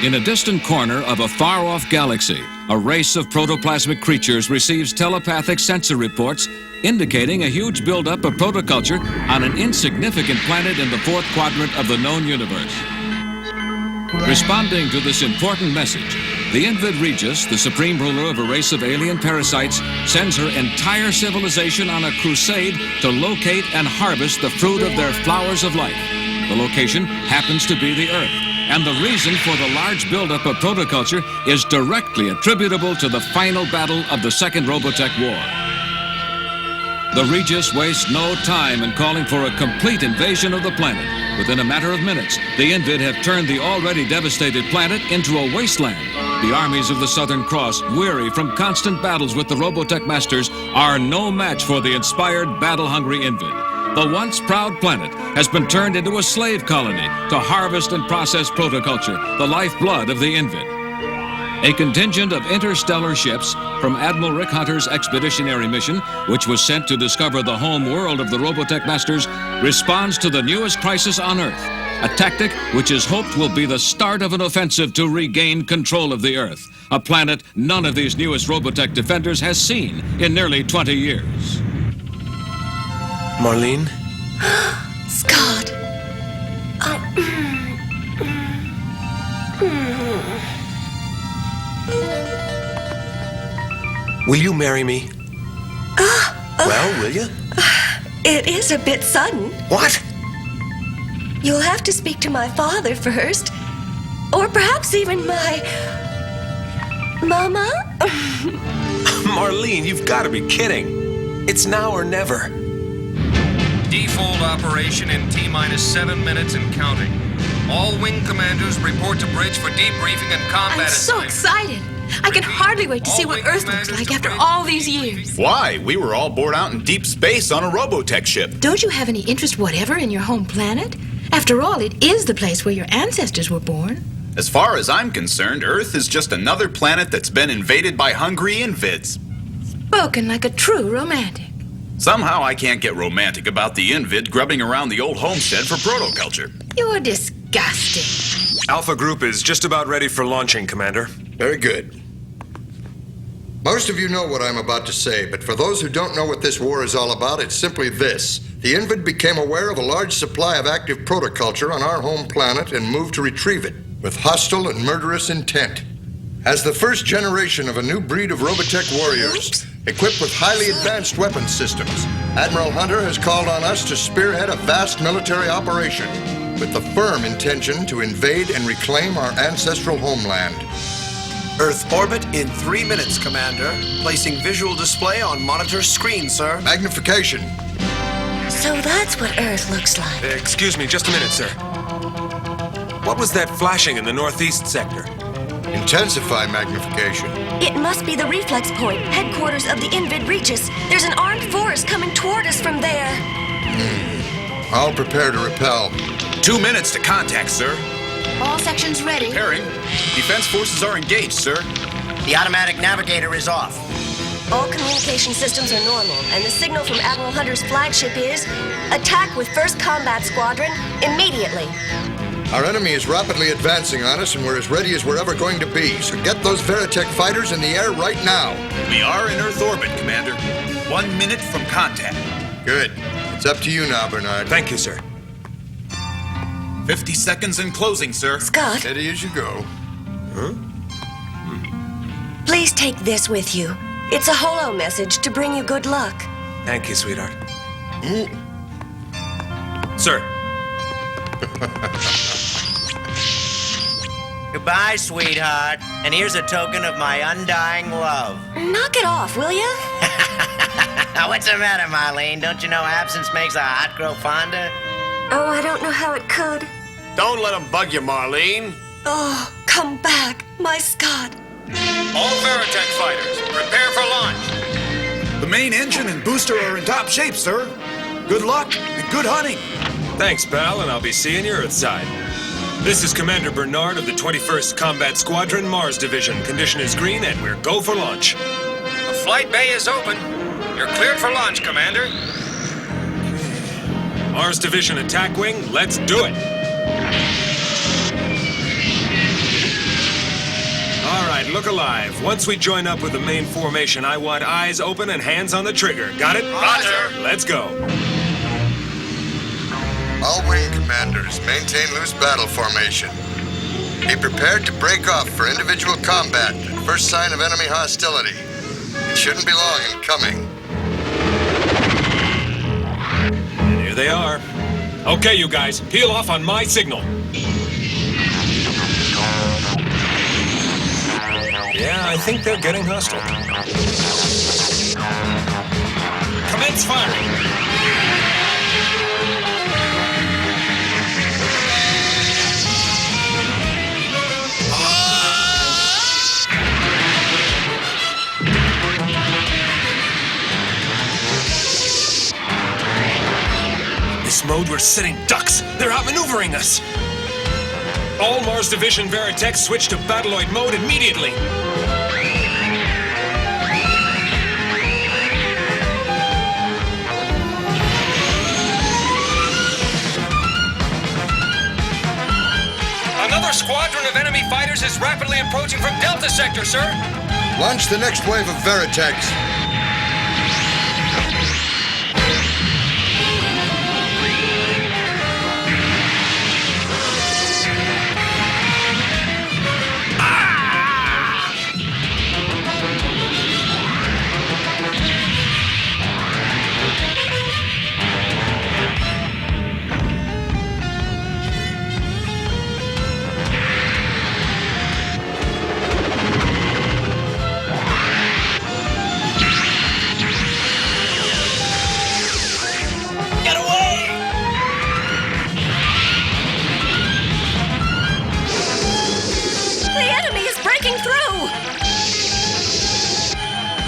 In a distant corner of a far-off galaxy, a race of protoplasmic creatures receives telepathic sensor reports indicating a huge buildup of protoculture on an insignificant planet in the fourth quadrant of the known universe. Responding to this important message, the Invid Regis, the supreme ruler of a race of alien parasites, sends her entire civilization on a crusade to locate and harvest the fruit of their flowers of life. The location happens to be the Earth, and the reason for the large buildup of protoculture is directly attributable to the final battle of the Second Robotech War. The Regis wastes no time in calling for a complete invasion of the planet. Within a matter of minutes, the Invid have turned the already devastated planet into a wasteland. The armies of the Southern Cross, weary from constant battles with the Robotech Masters, are no match for the inspired, battle-hungry Invid. The once proud planet has been turned into a slave colony to harvest and process protoculture, the lifeblood of the Invid. A contingent of interstellar ships from Admiral Rick Hunter's expeditionary mission, which was sent to discover the home world of the Robotech Masters, responds to the newest crisis on Earth, a tactic which is hoped will be the start of an offensive to regain control of the Earth, a planet none of these newest Robotech defenders has seen in nearly 20 years. Marlene? Scott, Will you marry me? Well, will you? It is a bit sudden. What? You'll have to speak to my father first. Or perhaps even my... Mama? Marlene, you've got to be kidding. It's now or never. Default operation in T-minus 7 minutes and counting. All wing commanders report to bridge for debriefing and combat. I'm so excited. I can hardly wait to see what Earth looks like after all these years. Why? We were all bored out in deep space on a Robotech ship. Don't you have any interest whatever in your home planet? After all, it is the place where your ancestors were born. As far as I'm concerned, Earth is just another planet that's been invaded by hungry Invids. Spoken like a true romantic. Somehow I can't get romantic about the Invid grubbing around the old homestead for protoculture. You're disgusting. Alpha Group is just about ready for launching, Commander. Very good. Most of you know what I'm about to say, but for those who don't know what this war is all about, it's simply this. The Invid became aware of a large supply of active protoculture on our home planet and moved to retrieve it with hostile and murderous intent. As the first generation of a new breed of Robotech warriors, equipped with highly advanced weapons systems, Admiral Hunter has called on us to spearhead a vast military operation with the firm intention to invade and reclaim our ancestral homeland. Earth orbit in 3 minutes, Commander. Placing visual display on monitor screen, sir. Magnification. So that's what Earth looks like. Excuse me, just a minute, sir. What was that flashing in the northeast sector? Intensify magnification. It must be the Reflex Point, headquarters of the Invid Regis. There's an armed force coming toward us from there. I'll prepare to repel. 2 minutes to contact, sir. All sections ready. Preparing. Defense forces are engaged, sir. The automatic navigator is off. All communication systems are normal, and the signal from Admiral Hunter's flagship is attack with 1st Combat Squadron immediately. Our enemy is rapidly advancing on us, and we're as ready as we're ever going to be. So get those Veritech fighters in the air right now. We are in Earth orbit, Commander. 1 minute from contact. Good. It's up to you now, Bernard. Thank you, sir. 50 seconds in closing, sir. Scott, Steady as you go. Huh? please take this with you. It's a holo message to bring you good luck. Thank you, sweetheart. Sir. Goodbye, sweetheart. And here's a token of my undying love. Knock it off, will ya? What's the matter, Marlene? Don't you know absence makes a hot girl fonder? Oh, I don't know how it could. Don't let him bug you, Marlene. Oh, come back, my Scott. All Veritech fighters, prepare for launch. The main engine and booster are in top shape, sir. Good luck and good hunting. Thanks, pal, and I'll be seeing you Earthside. This is Commander Bernard of the 21st Combat Squadron, Mars Division. Condition is green, and we're go for launch. The flight bay is open. You're cleared for launch, Commander. Mars Division attack wing, let's do it. look alive. Once we join up with the main formation, I want eyes open and hands on the trigger. Got it? Roger. Let's go. All wing commanders, maintain loose battle formation. Be prepared to break off for individual combat at first sign of enemy hostility. It shouldn't be long in coming. And here they are. Okay, you guys, peel off on my signal. Yeah, I think they're getting hostile. Commence firing! In this mode, we're sitting ducks. They're outmaneuvering us. All Mars Division Veritechs switch to Battloid mode immediately. Another squadron of enemy fighters is rapidly approaching from Delta Sector, sir. Launch the next wave of Veritechs.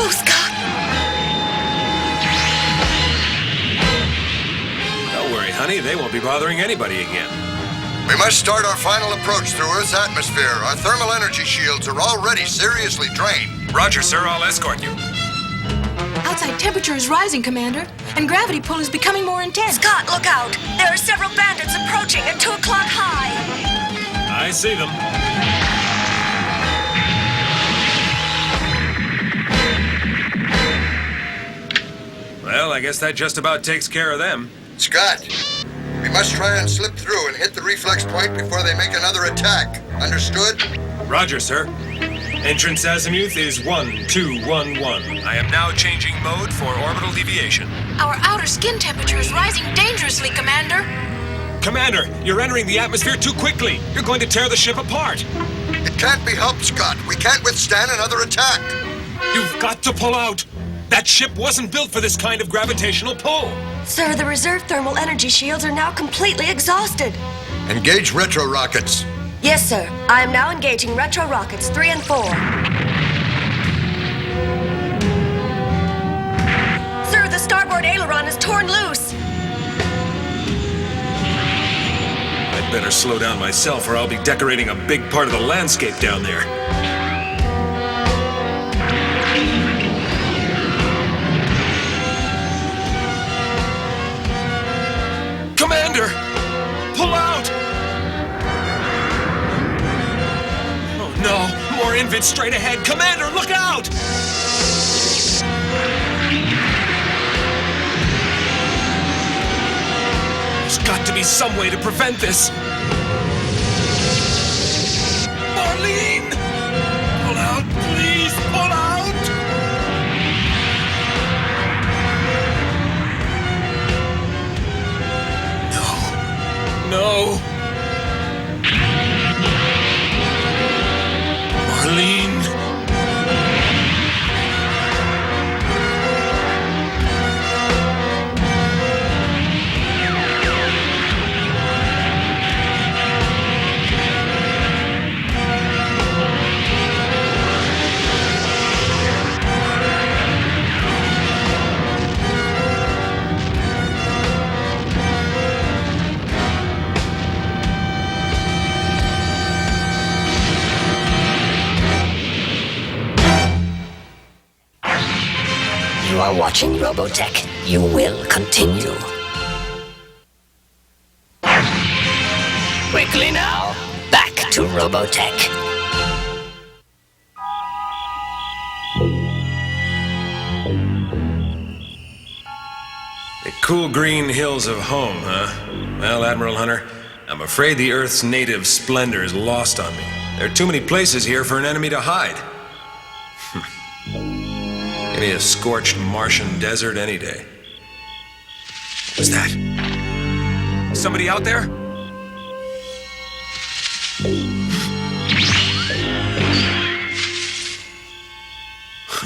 Oh, Scott! Don't worry, honey. They won't be bothering anybody again. We must start our final approach through Earth's atmosphere. Our thermal energy shields are already seriously drained. Roger, sir. I'll escort you. Outside temperature is rising, Commander, and gravity pull is becoming more intense. Scott, look out! There are several bandits approaching at 2 o'clock high. I see them. Well, I guess that just about takes care of them. Scott, we must try and slip through and hit the reflex point before they make another attack. Understood? Roger, sir. Entrance azimuth is 1211. I am now changing mode for orbital deviation. Our outer skin temperature is rising dangerously, Commander. Commander, you're entering the atmosphere too quickly. You're going to tear the ship apart. It can't be helped, Scott. We can't withstand another attack. You've got to pull out. That ship wasn't built for this kind of gravitational pull. Sir, the reserve thermal energy shields are now completely exhausted. Engage retro rockets. Yes, sir. I am now engaging retro rockets 3 and 4. Sir, the starboard aileron is torn loose. I'd better slow down myself or I'll be decorating a big part of the landscape down there. Commander! Pull out! Oh no! More Invid straight ahead! Commander, look out! There's got to be some way to prevent this! Marlene! Pull out, please! Pull out! No! Marlene! You are watching Robotech. You will continue. Quickly now, back to Robotech. cool green hills of home, huh? Well, Admiral Hunter, I'm afraid the Earth's native splendor is lost on me. There are too many places here for an enemy to hide. Give me a scorched Martian desert any day. What's that? Somebody out there?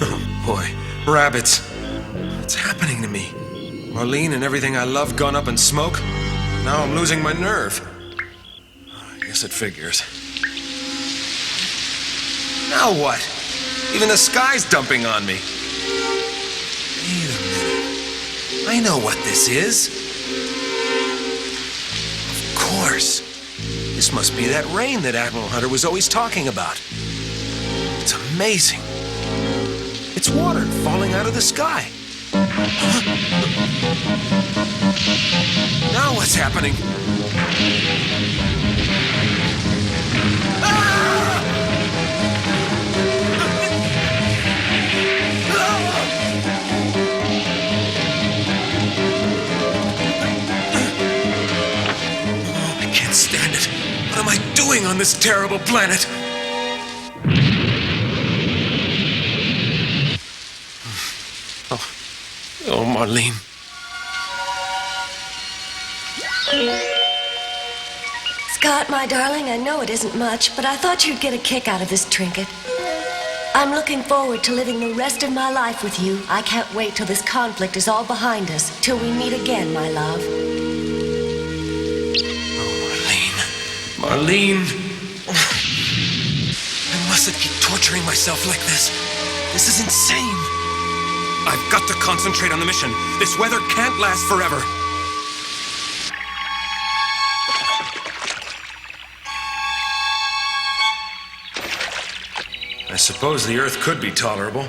Oh boy, rabbits. What's happening to me? Marlene and everything I love gone up in smoke? Now I'm losing my nerve. I guess it figures. Now what? Even the sky's dumping on me. Wait a minute. I know what this is. Of course. This must be that rain that Admiral Hunter was always talking about. It's amazing. It's water falling out of the sky. Now what's happening? I can't stand it. What am I doing on this terrible planet? Oh, Marlene. Scott, my darling, I know it isn't much, but I thought you'd get a kick out of this trinket. I'm looking forward to living the rest of my life with you. I can't wait till this conflict is all behind us, till we meet again, my love. Oh, Marlene. I mustn't keep torturing myself like this. This is insane. I've got to concentrate on the mission. This weather can't last forever. I suppose the Earth could be tolerable,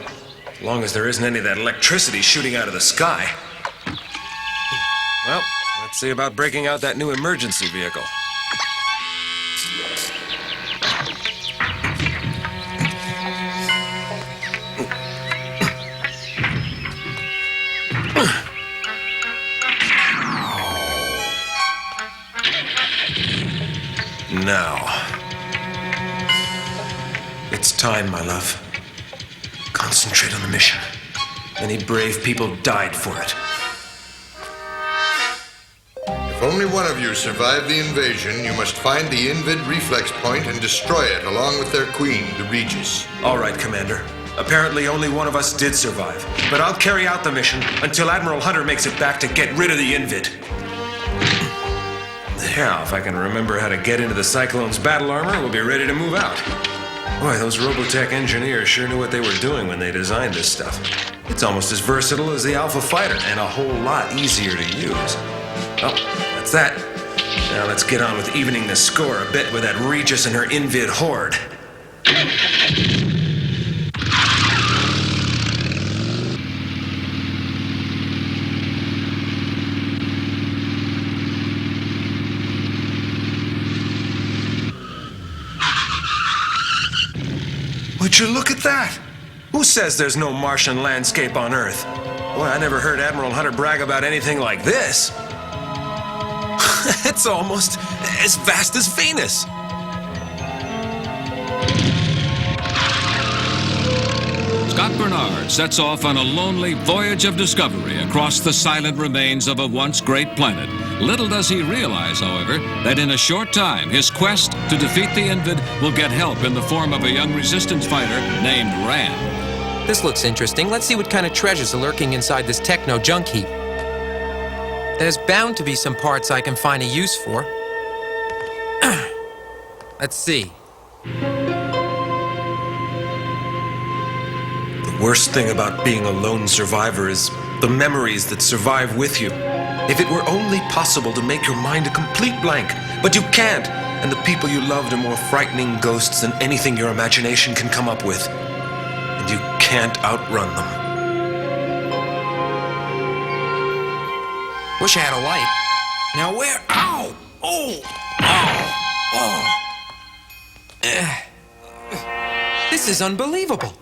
as long as there isn't any of that electricity shooting out of the sky. Well, let's see about breaking out that new emergency vehicle. Now, it's time, my love. Concentrate on the mission. Many brave people died for it. If only one of you survived the invasion, you must find the Invid Reflex Point and destroy it along with their queen, the Regis. All right, Commander. Apparently only one of us did survive, but I'll carry out the mission until Admiral Hunter makes it back to get rid of the Invid. Yeah, if I can remember how to get into the Cyclone's battle armor, we'll be ready to move out. Boy, those Robotech engineers sure knew what they were doing when they designed this stuff. It's almost as versatile as the Alpha Fighter, and a whole lot easier to use. Oh, that's that. Now let's get on with evening the score a bit with that Regis and her Invid horde. Would you look at that? Who says there's no Martian landscape on Earth? Boy, I never heard Admiral Hunter brag about anything like this. It's almost as vast as Venus. Scott Bernard sets off on a lonely voyage of discovery across the silent remains of a once great planet. Little does he realize, however, that in a short time, his quest to defeat the Invid will get help in the form of a young resistance fighter named Rand. This looks interesting. Let's see what kind of treasures are lurking inside this techno junk heap. There's bound to be some parts I can find a use for. Let's see. The worst thing about being a lone survivor is the memories that survive with you. If it were only possible to make your mind a complete blank, but you can't, and the people you loved are more frightening ghosts than anything your imagination can come up with. And you can't outrun them. Wish I had a light. Now where? Ow! Oh! Ow! Oh! This is unbelievable.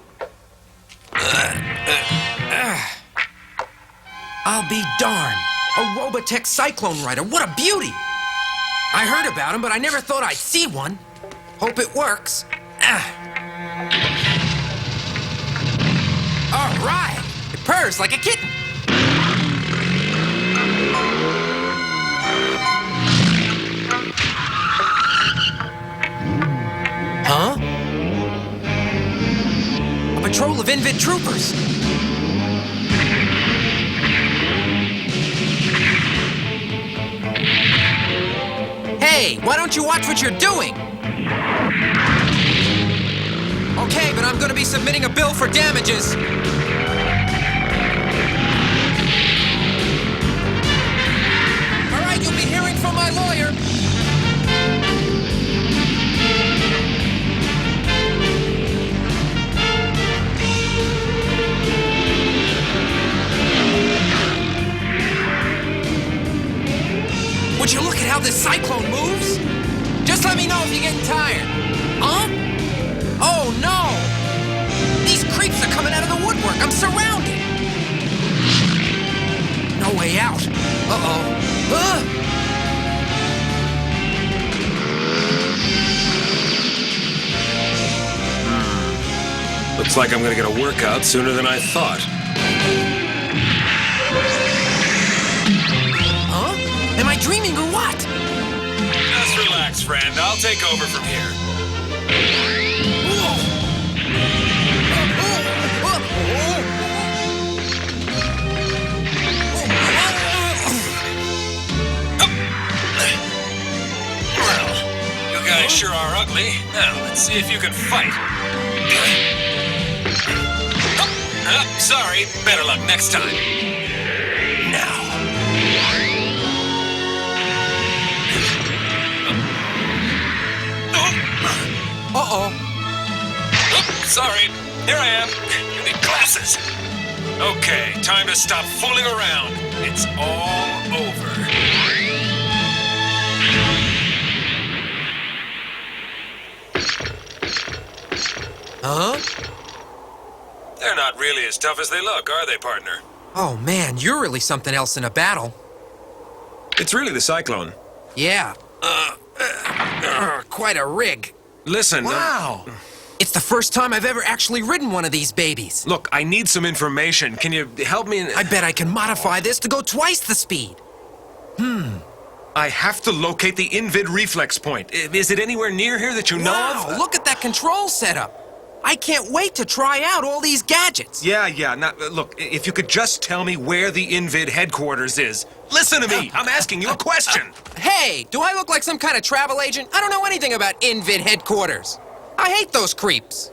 I'll be darned. A Robotech Cyclone rider. What a beauty! I heard about him, but I never thought I'd see one. Hope it works. All right. It purrs like a kitten. Huh? A patrol of Invid troopers. Hey, why don't you watch what you're doing? Okay, but I'm gonna be submitting a bill for damages. All right, you'll be hearing from my lawyer. Would you look at how this Cyclone moves? Just let me know if you're getting tired. Huh? Oh, no! These creeps are coming out of the woodwork. I'm surrounded. No way out. Uh-oh. Looks like I'm gonna get a workout sooner than I thought. Huh? Am I dreaming or what? Just relax, friend. I'll take over from here. Well, you guys sure are ugly. Now, let's see if you can fight. Sorry. Better luck next time. Now. Uh-oh. Sorry. Here I am. You need glasses. Okay, time to stop fooling around. It's all over. Huh? They're not really as tough as they look, are they, partner? Oh, man, you're really something else in a battle. It's really the Cyclone. Yeah. Quite a rig. Listen. Wow. It's the first time I've ever actually ridden one of these babies. Look, I need some information. Can you help me? I bet I can modify this to go twice the speed. I have to locate the Invid Reflex Point. Is it anywhere near here that you know Wow, of? look at that control setup. I can't wait to try out all these gadgets. Yeah. Now, look, if you could just tell me where the Invid headquarters is. Listen to me. I'm asking you a question. Hey, do I look like some kind of travel agent? I don't know anything about Invid headquarters. I hate those creeps.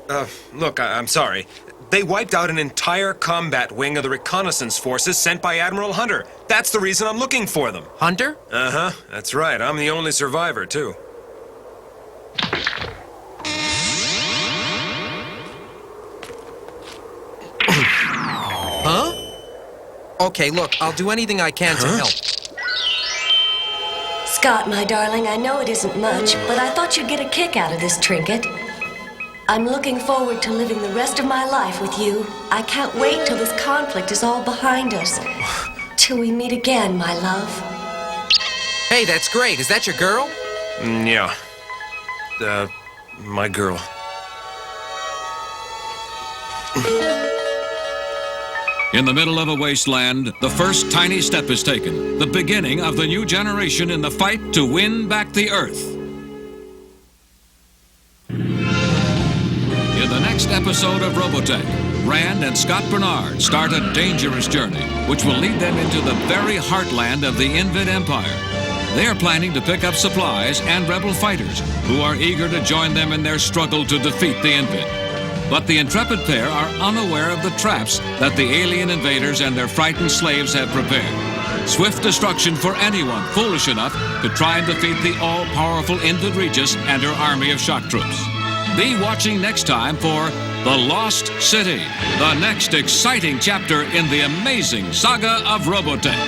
Look, I'm sorry. They wiped out an entire combat wing of the reconnaissance forces sent by Admiral Hunter. That's the reason I'm looking for them. Hunter? Uh-huh. That's right. I'm the only survivor, too. Huh? Okay, look, I'll do anything I can to help. Scott, my darling, I know it isn't much, but I thought you'd get a kick out of this trinket. I'm looking forward to living the rest of my life with you. I can't wait till this conflict is all behind us. Till we meet again, my love. Hey, that's great. Is that your girl? Yeah. My girl. In the middle of a wasteland, the first tiny step is taken, the beginning of the new generation in the fight to win back the Earth. In the next episode of Robotech, Rand and Scott Bernard start a dangerous journey, which will lead them into the very heartland of the Invid Empire. They are planning to pick up supplies and rebel fighters, who are eager to join them in their struggle to defeat the Invid. But the intrepid pair are unaware of the traps that the alien invaders and their frightened slaves have prepared. Swift destruction for anyone foolish enough to try and defeat the all-powerful Invid Regis and her army of shock troops. Be watching next time for The Lost City, the next exciting chapter in the amazing saga of Robotech.